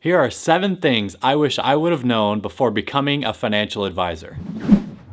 Here are 7 things I wish I would have known before becoming a financial advisor.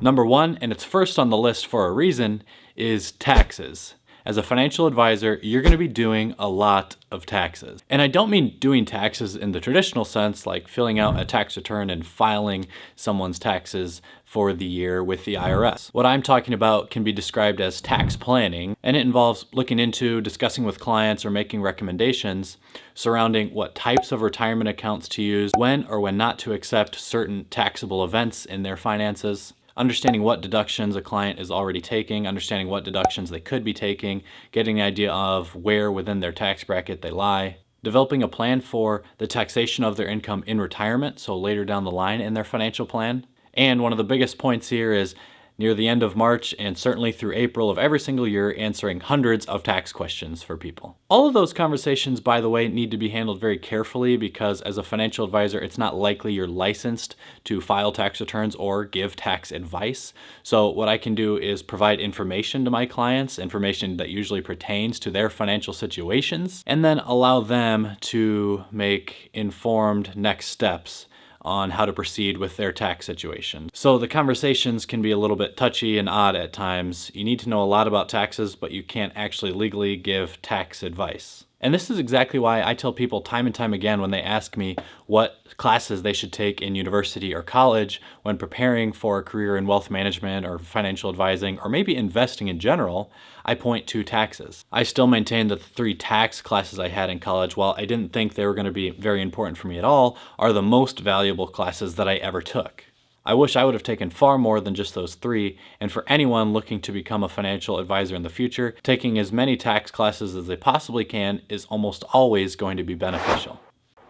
Number 1, and it's first on the list for a reason, is taxes. As a financial advisor, you're going to be doing a lot of taxes. And I don't mean doing taxes in the traditional sense, like filling out a tax return and filing someone's taxes for the year with the IRS. What I'm talking about can be described as tax planning, and it involves looking into, discussing with clients, or making recommendations surrounding what types of retirement accounts to use, when or when not to accept certain taxable events in their finances, understanding what deductions a client is already taking, understanding what deductions they could be taking, getting an idea of where within their tax bracket they lie, developing a plan for the taxation of their income in retirement, so later down the line in their financial plan. And one of the biggest points here is near the end of March and certainly through April of every single year, answering hundreds of tax questions for people. All of those conversations, by the way, need to be handled very carefully because as a financial advisor, it's not likely you're licensed to file tax returns or give tax advice. So what I can do is provide information to my clients, information that usually pertains to their financial situations, and then allow them to make informed next steps on how to proceed with their tax situation. So the conversations can be a little bit touchy and odd at times. You need to know a lot about taxes, but you can't actually legally give tax advice. And this is exactly why I tell people time and time again when they ask me what classes they should take in university or college when preparing for a career in wealth management or financial advising or maybe investing in general, I point to taxes. I still maintain that the 3 tax classes I had in college, while I didn't think they were going to be very important for me at all, are the most valuable classes that I ever took. I wish I would have taken far more than just those 3, and for anyone looking to become a financial advisor in the future, taking as many tax classes as they possibly can is almost always going to be beneficial.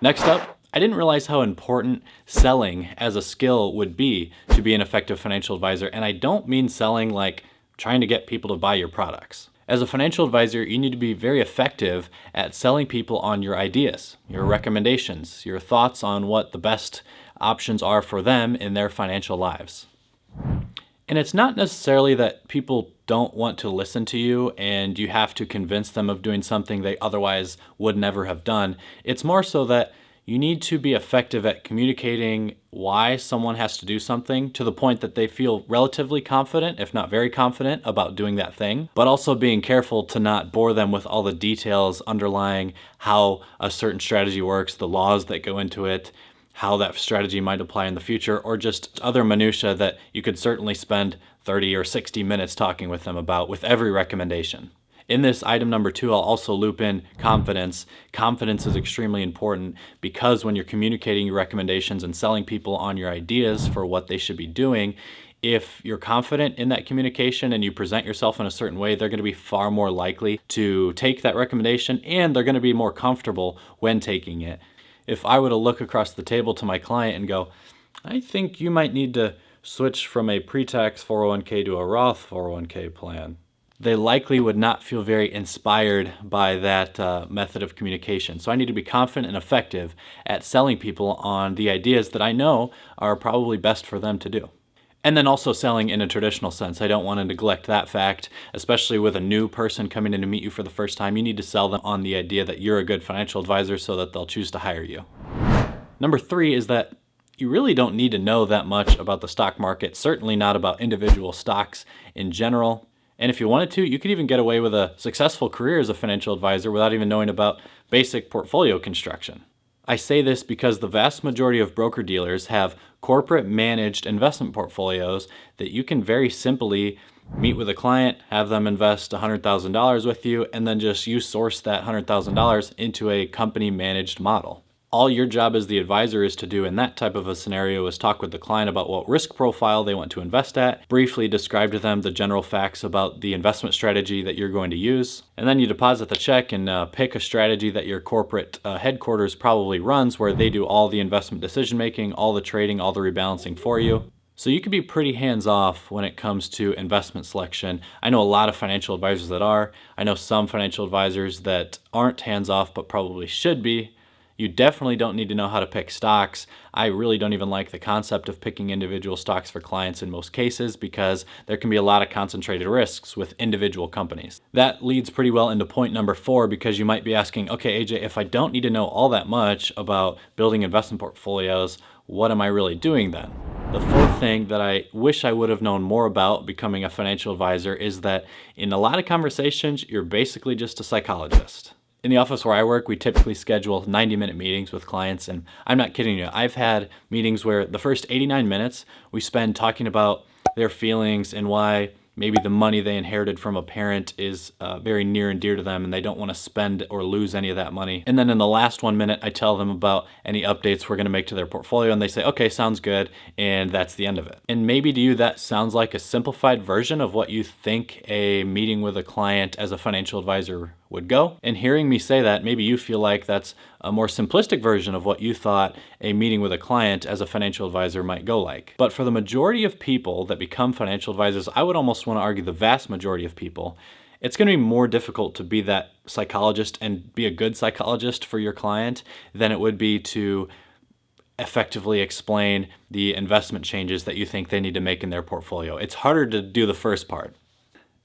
Next up, I didn't realize how important selling as a skill would be to be an effective financial advisor, and I don't mean selling like trying to get people to buy your products. As a financial advisor, you need to be very effective at selling people on your ideas, your recommendations, your thoughts on what the best options are for them in their financial lives. And it's not necessarily that people don't want to listen to you and you have to convince them of doing something they otherwise would never have done. It's more so that you need to be effective at communicating why someone has to do something to the point that they feel relatively confident, if not very confident, about doing that thing, but also being careful to not bore them with all the details underlying how a certain strategy works, the laws that go into it, how that strategy might apply in the future, or just other minutiae that you could certainly spend 30 or 60 minutes talking with them about with every recommendation. In this item number 2, I'll also loop in confidence. Confidence is extremely important because when you're communicating your recommendations and selling people on your ideas for what they should be doing, if you're confident in that communication and you present yourself in a certain way, they're going to be far more likely to take that recommendation and they're going to be more comfortable when taking it. If I were to look across the table to my client and go, I think you might need to switch from a pre-tax 401k to a Roth 401k plan, they likely would not feel very inspired by that method of communication. So I need to be confident and effective at selling people on the ideas that I know are probably best for them to do. And then also selling in a traditional sense. I don't want to neglect that fact, especially with a new person coming in to meet you for the first time. You need to sell them on the idea that you're a good financial advisor so that they'll choose to hire you. Number 3 is that you really don't need to know that much about the stock market, certainly not about individual stocks in general. And if you wanted to, you could even get away with a successful career as a financial advisor without even knowing about basic portfolio construction. I say this because the vast majority of broker-dealers have corporate managed investment portfolios that you can very simply meet with a client, have them invest $100,000 with you, and then just you source that $100,000 into a company managed model. All your job as the advisor is to do in that type of a scenario is talk with the client about what risk profile they want to invest at, briefly describe to them the general facts about the investment strategy that you're going to use, and then you deposit the check and pick a strategy that your corporate headquarters probably runs where they do all the investment decision making, all the trading, all the rebalancing for you. So you can be pretty hands-off when it comes to investment selection. I know a lot of financial advisors that are. I know some financial advisors that aren't hands-off but probably should be. You definitely don't need to know how to pick stocks. I really don't even like the concept of picking individual stocks for clients in most cases because there can be a lot of concentrated risks with individual companies. That leads pretty well into point number 4, because you might be asking, okay, AJ, if I don't need to know all that much about building investment portfolios, what am I really doing then? The fourth thing that I wish I would have known more about becoming a financial advisor is that in a lot of conversations, you're basically just a psychologist. In the office where I work, we typically schedule 90-minute meetings with clients, and I'm not kidding you. I've had meetings where the first 89 minutes we spend talking about their feelings and why maybe the money they inherited from a parent is very near and dear to them and they don't want to spend or lose any of that money. And then in the last 1 minute, I tell them about any updates we're going to make to their portfolio, and they say, okay, sounds good, and that's the end of it. And maybe to you that sounds like a simplified version of what you think a meeting with a client as a financial advisor would go. And hearing me say that, maybe you feel like that's a more simplistic version of what you thought a meeting with a client as a financial advisor might go like. But for the majority of people that become financial advisors, I would almost want to argue the vast majority of people, it's going to be more difficult to be that psychologist and be a good psychologist for your client than it would be to effectively explain the investment changes that you think they need to make in their portfolio. It's harder to do the first part.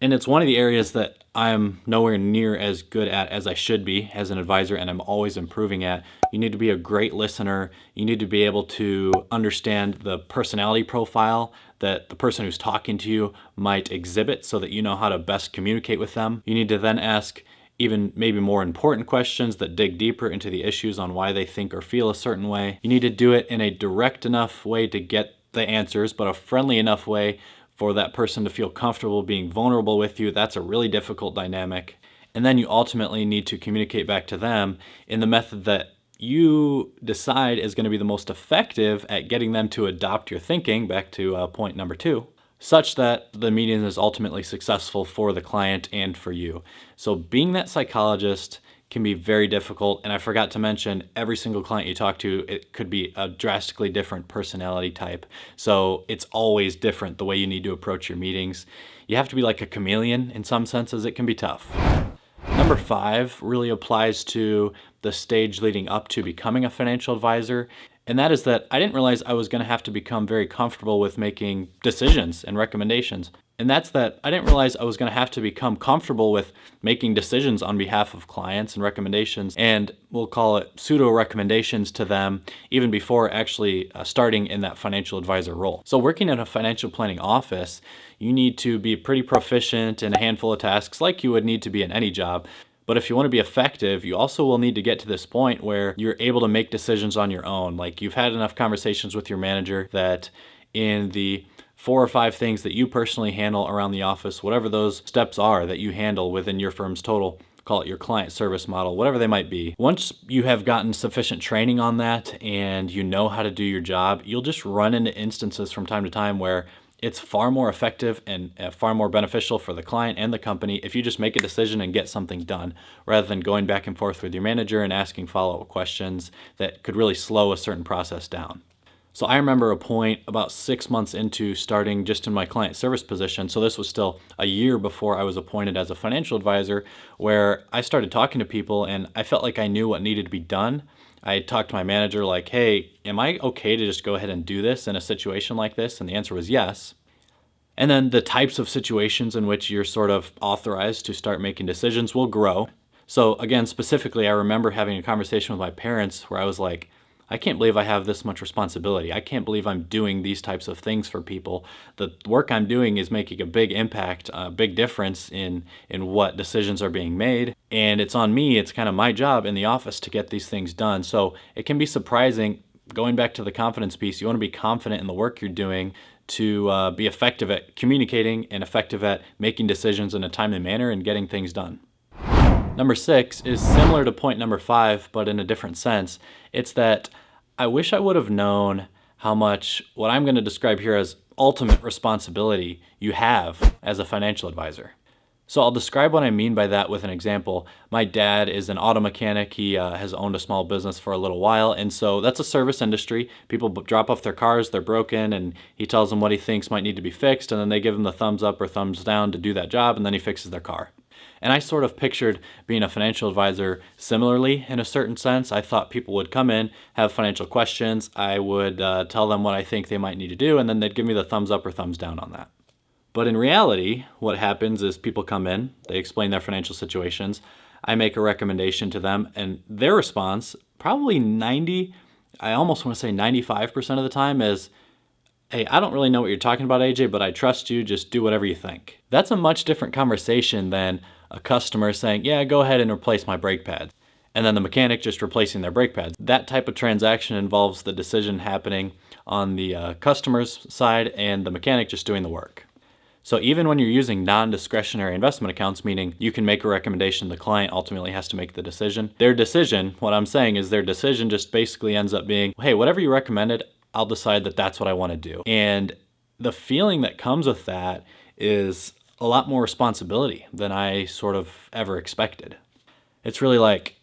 And it's one of the areas that I'm nowhere near as good at as I should be as an advisor, and I'm always improving at. You need to be a great listener. You need to be able to understand the personality profile that the person who's talking to you might exhibit so that you know how to best communicate with them. You need to then ask even maybe more important questions that dig deeper into the issues on why they think or feel a certain way. You need to do it in a direct enough way to get the answers, but a friendly enough way for that person to feel comfortable being vulnerable with you. That's a really difficult dynamic. And then you ultimately need to communicate back to them in the method that you decide is going to be the most effective at getting them to adopt your thinking, back to point number 2, such that the meeting is ultimately successful for the client and for you. So being that psychologist can be very difficult. And I forgot to mention, every single client you talk to, it could be a drastically different personality type. So it's always different the way you need to approach your meetings. You have to be like a chameleon in some senses. It can be tough. Number 5 really applies to the stage leading up to becoming a financial advisor. And that is that I didn't realize I was going to have to become very comfortable with making decisions and recommendations. And that's that I didn't realize I was going to have to become comfortable with making decisions on behalf of clients and recommendations, and we'll call it pseudo recommendations to them even before actually starting in that financial advisor role. So working in a financial planning office, you need to be pretty proficient in a handful of tasks like you would need to be in any job. But if you want to be effective, you also will need to get to this point where you're able to make decisions on your own. Like you've had enough conversations with your manager that in the 4 or 5 things that you personally handle around the office, whatever those steps are that you handle within your firm's total, call it your client service model, whatever they might be. Once you have gotten sufficient training on that and you know how to do your job, you'll just run into instances from time to time where it's far more effective and far more beneficial for the client and the company if you just make a decision and get something done, rather than going back and forth with your manager and asking follow-up questions that could really slow a certain process down. So I remember a point about 6 months into starting just in my client service position, so this was still a year before I was appointed as a financial advisor, where I started talking to people and I felt like I knew what needed to be done. I talked to my manager like, hey, am I okay to just go ahead and do this in a situation like this? And the answer was yes. And then the types of situations in which you're sort of authorized to start making decisions will grow. So again, specifically, I remember having a conversation with my parents where I was like, I can't believe I have this much responsibility. I can't believe I'm doing these types of things for people. The work I'm doing is making a big impact, a big difference in what decisions are being made. And it's on me, it's kind of my job in the office to get these things done. So it can be surprising, going back to the confidence piece, you want to be confident in the work you're doing to be effective at communicating and effective at making decisions in a timely manner and getting things done. Number 6 is similar to point number 5, but in a different sense. It's that I wish I would have known how much what I'm going to describe here as ultimate responsibility you have as a financial advisor. So I'll describe what I mean by that with an example. My dad is an auto mechanic. He has owned a small business for a little while, and so that's a service industry. People drop off their cars, they're broken, and he tells them what he thinks might need to be fixed, and then they give him the thumbs up or thumbs down to do that job, and then he fixes their car. And I sort of pictured being a financial advisor similarly in a certain sense. I thought people would come in, have financial questions. I would tell them what I think they might need to do, and then they'd give me the thumbs up or thumbs down on that. But in reality, what happens is people come in, they explain their financial situations, I make a recommendation to them, and their response, probably 90, I almost want to say 95% of the time is, hey, I don't really know what you're talking about, AJ, but I trust you, just do whatever you think. That's a much different conversation than a customer saying, yeah, go ahead and replace my brake pads, and then the mechanic just replacing their brake pads. That type of transaction involves the decision happening on the customer's side and the mechanic just doing the work. So even when you're using non-discretionary investment accounts, meaning you can make a recommendation, the client ultimately has to make the decision. Their decision, what I'm saying is their decision just basically ends up being, hey, whatever you recommended, I'll decide that that's what I want to do. And the feeling that comes with that is a lot more responsibility than I sort of ever expected. It's really like,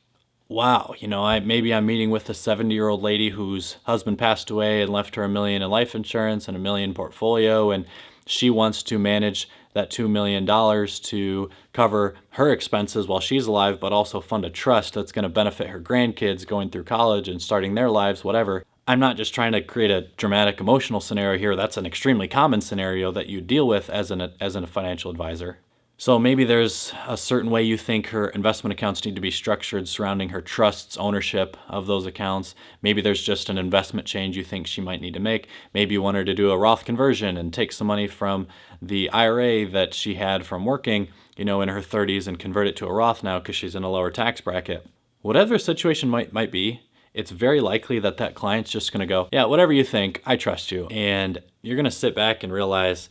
wow, maybe I'm meeting with a 70-year-old lady whose husband passed away and left her $1 million in life insurance and $1 million portfolio, and she wants to manage that $2 million to cover her expenses while she's alive, but also fund a trust that's going to benefit her grandkids going through college and starting their lives, whatever. I'm not just trying to create a dramatic emotional scenario here. That's an extremely common scenario that you deal with as a financial advisor. So maybe there's a certain way you think her investment accounts need to be structured surrounding her trust's ownership of those accounts. Maybe there's just an investment change you think she might need to make. Maybe you want her to do a Roth conversion and take some money from the IRA that she had from working, in her 30s and convert it to a Roth now because she's in a lower tax bracket. Whatever the situation might be, it's very likely that client's just going to go, yeah, whatever you think, I trust you. And you're going to sit back and realize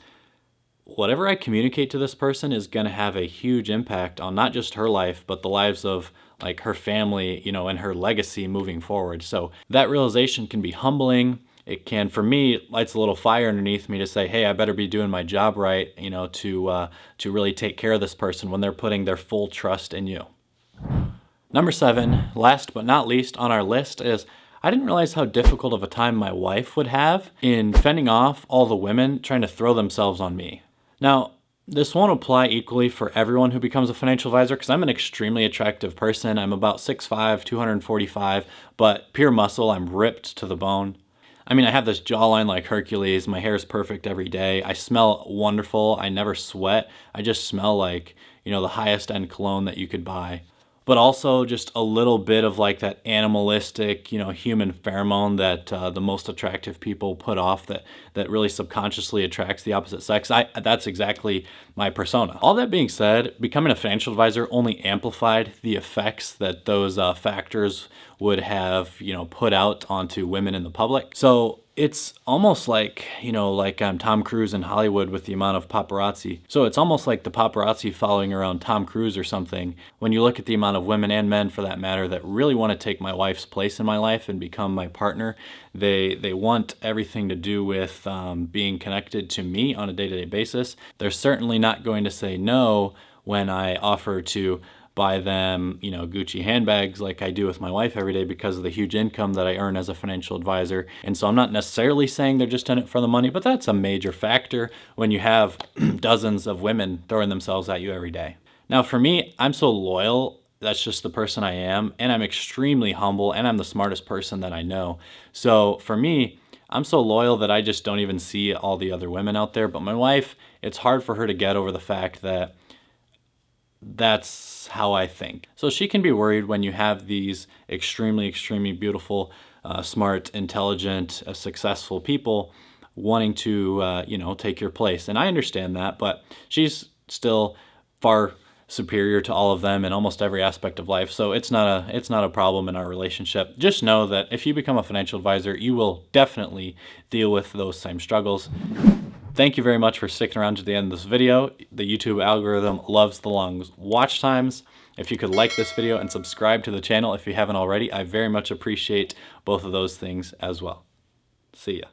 whatever I communicate to this person is going to have a huge impact on not just her life, but the lives of like her family, and her legacy moving forward. So that realization can be humbling. It can, for me, lights a little fire underneath me to say, hey, I better be doing my job right, to really take care of this person when they're putting their full trust in you. Number 7, last but not least on our list is, I didn't realize how difficult of a time my wife would have in fending off all the women trying to throw themselves on me. Now, this won't apply equally for everyone who becomes a financial advisor because I'm an extremely attractive person. I'm about 6'5", 245, but pure muscle. I'm ripped to the bone. I mean, I have this jawline like Hercules. My hair is perfect every day. I smell wonderful. I never sweat. I just smell like, the highest end cologne that you could buy. But also just a little bit of like that animalistic, human pheromone that the most attractive people put off that really subconsciously attracts the opposite sex. That's exactly my persona. All that being said, becoming a financial advisor only amplified the effects that those factors would have, put out onto women in the public. So it's almost like, Tom Cruise in Hollywood with the amount of paparazzi. So it's almost like the paparazzi following around Tom Cruise or something. When you look at the amount of women and men, for that matter, that really want to take my wife's place in my life and become my partner, they want everything to do with being connected to me on a day-to-day basis. They're certainly not going to say no when I offer to buy them, Gucci handbags like I do with my wife every day because of the huge income that I earn as a financial advisor. And so I'm not necessarily saying they're just in it for the money, but that's a major factor when you have dozens of women throwing themselves at you every day. Now for me, I'm so loyal. That's just the person I am. And I'm extremely humble and I'm the smartest person that I know. So for me, I'm so loyal that I just don't even see all the other women out there. But my wife, it's hard for her to get over the fact that that's how I think. So she can be worried when you have these extremely, extremely beautiful, smart, intelligent, successful people wanting to, take your place. And I understand that, but she's still far superior to all of them in almost every aspect of life. So it's not a problem in our relationship. Just know that if you become a financial advisor, you will definitely deal with those same struggles. Thank you very much for sticking around to the end of this video. The YouTube algorithm loves the long watch times. If you could like this video and subscribe to the channel if you haven't already, I very much appreciate both of those things as well. See ya.